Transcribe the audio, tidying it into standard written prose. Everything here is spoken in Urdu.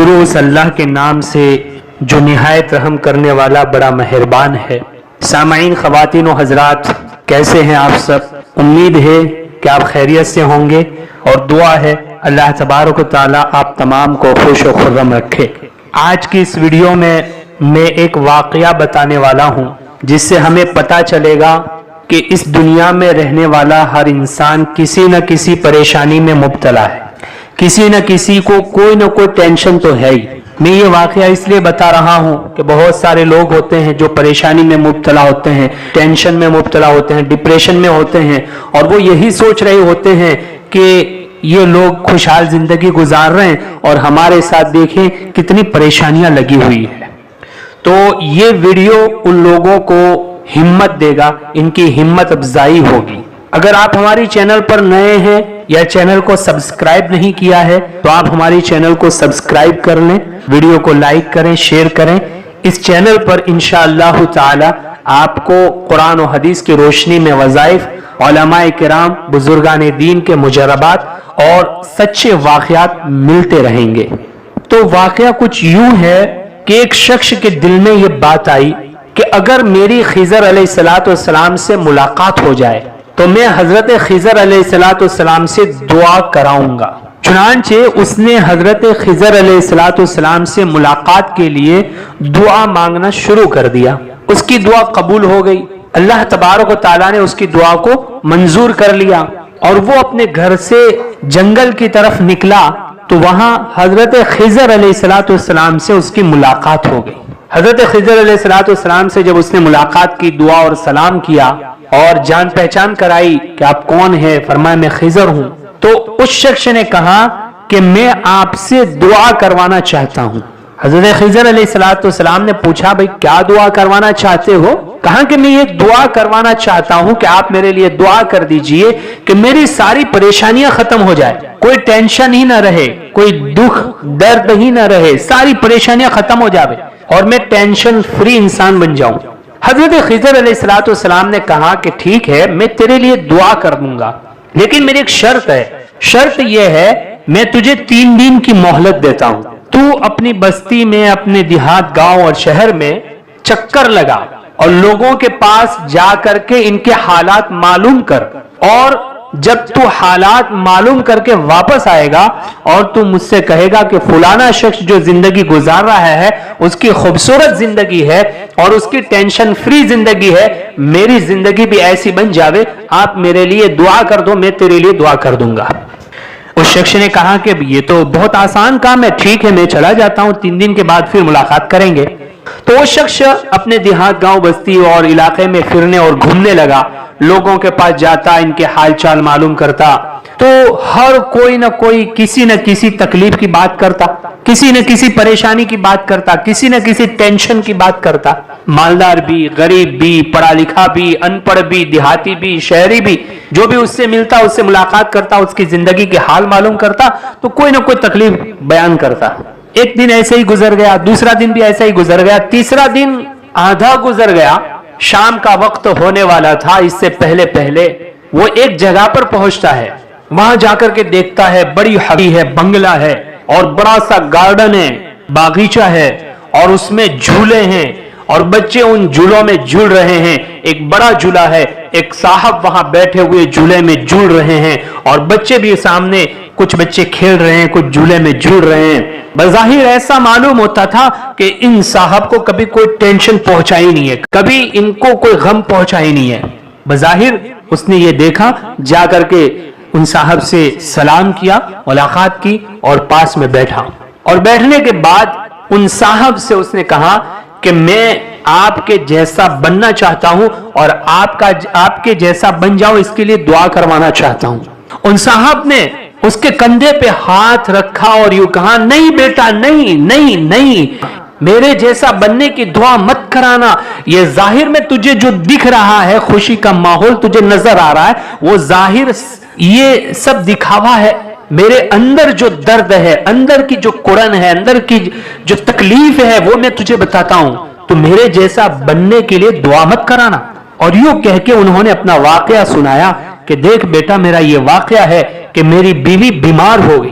شروع اس اللہ کے نام سے جو نہایت رحم کرنے والا بڑا مہربان ہے۔ سامعین، خواتین و حضرات، کیسے ہیں آپ سب؟ امید ہے کہ آپ خیریت سے ہوں گے، اور دعا ہے اللہ تبارک و تعالی آپ تمام کو خوش و خرم رکھے۔ آج کی اس ویڈیو میں ایک واقعہ بتانے والا ہوں جس سے ہمیں پتہ چلے گا کہ اس دنیا میں رہنے والا ہر انسان کسی نہ کسی پریشانی میں مبتلا ہے، کسی نہ کسی کو کوئی نہ کوئی ٹینشن تو ہے ہی۔ میں یہ واقعہ اس لیے بتا رہا ہوں کہ بہت سارے لوگ ہوتے ہیں جو پریشانی میں مبتلا ہوتے ہیں، ٹینشن میں مبتلا ہوتے ہیں، ڈپریشن میں ہوتے ہیں، اور وہ یہی سوچ رہے ہوتے ہیں کہ یہ لوگ خوشحال زندگی گزار رہے ہیں اور ہمارے ساتھ دیکھیں کتنی پریشانیاں لگی ہوئی ہیں۔ تو یہ ویڈیو ان لوگوں کو ہمت دے گا، ان کی ہمت افزائی ہوگی۔ اگر آپ ہماری چینل پر نئے ہیں یا چینل کو سبسکرائب نہیں کیا ہے تو آپ ہماری چینل کو سبسکرائب کر لیں، ویڈیو کو لائک کریں، شیئر کریں۔ اس چینل پر انشاءاللہ تعالی آپ کو قرآن و حدیث کی روشنی میں وظائف، علماء کرام، بزرگان دین کے مجربات اور سچے واقعات ملتے رہیں گے۔ تو واقعہ کچھ یوں ہے کہ ایک شخص کے دل میں یہ بات آئی کہ اگر میری خضر علیہ السلام سے ملاقات ہو جائے تو میں حضرت خضر علیہ السلام سے دعا کراؤں گا۔ چنانچہ اس نے حضرت خضر علیہ السلام سے ملاقات کے لیے دعا مانگنا شروع کر دیا۔ اس کی دعا قبول ہو گئی، اللہ تبارک و تعالیٰ نے اس کی دعا کو منظور کر لیا، اور وہ اپنے گھر سے جنگل کی طرف نکلا تو وہاں حضرت خضر علیہ السلام سے اس کی ملاقات ہو گئی۔ حضرت خضر علیہ السلام سے جب اس نے ملاقات کی، دعا اور سلام کیا اور جان پہچان کرائی کہ آپ کون ہیں، فرمایا میں خضر ہوں، تو اس شخص نے کہا کہ میں آپ سے دعا کروانا چاہتا ہوں۔ حضرت خضر علیہ السلام نے پوچھا بھئی کیا دعا کروانا چاہتے ہو؟ کہا کہ میں یہ دعا کروانا چاہتا ہوں کہ آپ میرے لیے دعا کر دیجئے کہ میری ساری پریشانیاں ختم ہو جائے، کوئی ٹینشن ہی نہ رہے، کوئی دکھ درد ہی نہ رہے، ساری پریشانیاں ختم ہو جائے اور میں ٹینشن فری انسان بن جاؤں۔ حضرت خضر علیہ السلام نے کہا کہ ٹھیک ہے، میں تیرے لیے دعا کر دوں گا، لیکن میری ایک شرط ہے۔ شرط یہ ہے میں تجھے 3 دن کی مہلت دیتا ہوں، تو اپنی بستی میں، اپنے دیہات، گاؤں اور شہر میں چکر لگا اور لوگوں کے پاس جا کر کے ان کے حالات معلوم کر، اور جب تو حالات معلوم کر کے واپس آئے گا اور تو مجھ سے کہے گا کہ فلانا شخص جو زندگی گزار رہا ہے اس کی خوبصورت زندگی ہے اور اس کی ٹینشن فری زندگی ہے، میری زندگی بھی ایسی بن جاوے، آپ میرے لیے دعا کر دو، میں تیرے لیے دعا کر دوں گا۔ اس شخص نے کہا کہ یہ تو بہت آسان کام ہے، ٹھیک ہے میں چلا جاتا ہوں، 3 دن کے بعد پھر ملاقات کریں گے۔ تو وہ شخص اپنے دیہات، گاؤں، بستی اور علاقے میں پھرنے اور گھومنے لگا، لوگوں کے پاس جاتا، ان کے حال چال معلوم کرتا، تو ہر کوئی نہ کوئی کسی نہ کسی تکلیف کی بات کرتا، کسی نہ کسی پریشانی کی بات کرتا، کسی نہ کسی ٹینشن کی بات کرتا، مالدار بھی، غریب بھی، پڑھا لکھا بھی، ان پڑھ بھی، دیہاتی بھی، شہری بھی، جو بھی اس سے ملتا، اس سے ملاقات کرتا، اس کی زندگی کے حال معلوم کرتا، تو کوئی نہ کوئی تکلیف بیان کرتا۔ ایک دن ایسے ہی گزر گیا، دوسرا دن بھی ایسا ہی گزر گیا، تیسرا دن آدھا گزر گیا، شام کا وقت ہونے والا تھا، اس سے پہلے وہ ایک جگہ پر پہنچتا ہے، وہاں جا کر کے دیکھتا ہے بڑی حویلی ہے، بنگلہ ہے اور بڑا سا گارڈن ہے، باغیچہ ہے، اور اس میں جھولے ہیں اور بچے ان جھولوں میں جھول رہے ہیں۔ ایک بڑا جھولا ہے، ایک صاحب وہاں بیٹھے ہوئے جھولے میں جھول رہے ہیں، اور بچے بھی سامنے، کچھ بچے کھیل رہے ہیں، کچھ جھولے میں جھول رہے ہیں۔ بظاہر ایسا معلوم ہوتا تھا کہ ان صاحب کو کبھی کوئی ٹینشن پہنچا ہی نہیں ہے، کبھی ان کو کوئی غم پہنچا ہی نہیں ہے۔ بظاہر اس نے یہ دیکھا، جا کر کے ان صاحب سے سلام کیا، ملاقات کی اور پاس میں بیٹھا، اور بیٹھنے کے بعد ان صاحب سے اس نے کہا کہ میں آپ کے جیسا بننا چاہتا ہوں اور آپ کے جیسا بن جاؤں، اس کے لیے دعا کروانا چاہتا ہوں۔ ان صاحب نے اس کے کندھے پہ ہاتھ رکھا اور یوں کہا نہیں بیٹا، نہیں، میرے جیسا بننے کی دعا مت کرانا، یہ ظاہر میں تجھے جو دکھ رہا ہے، خوشی کا ماحول تجھے نظر آ رہا ہے، وہ ظاہر یہ سب دکھاوا ہے، میرے اندر جو درد ہے، اندر کی جو کڑن ہے، اندر کی جو تکلیف ہے، وہ میں تجھے بتاتا ہوں، تو میرے جیسا بننے کے لیے دعا مت کرانا۔ اور یوں کہہ کے انہوں نے اپنا واقعہ سنایا کہ دیکھ بیٹا، میرا یہ واقعہ ہے کہ میری بیوی بیمار ہو گئی،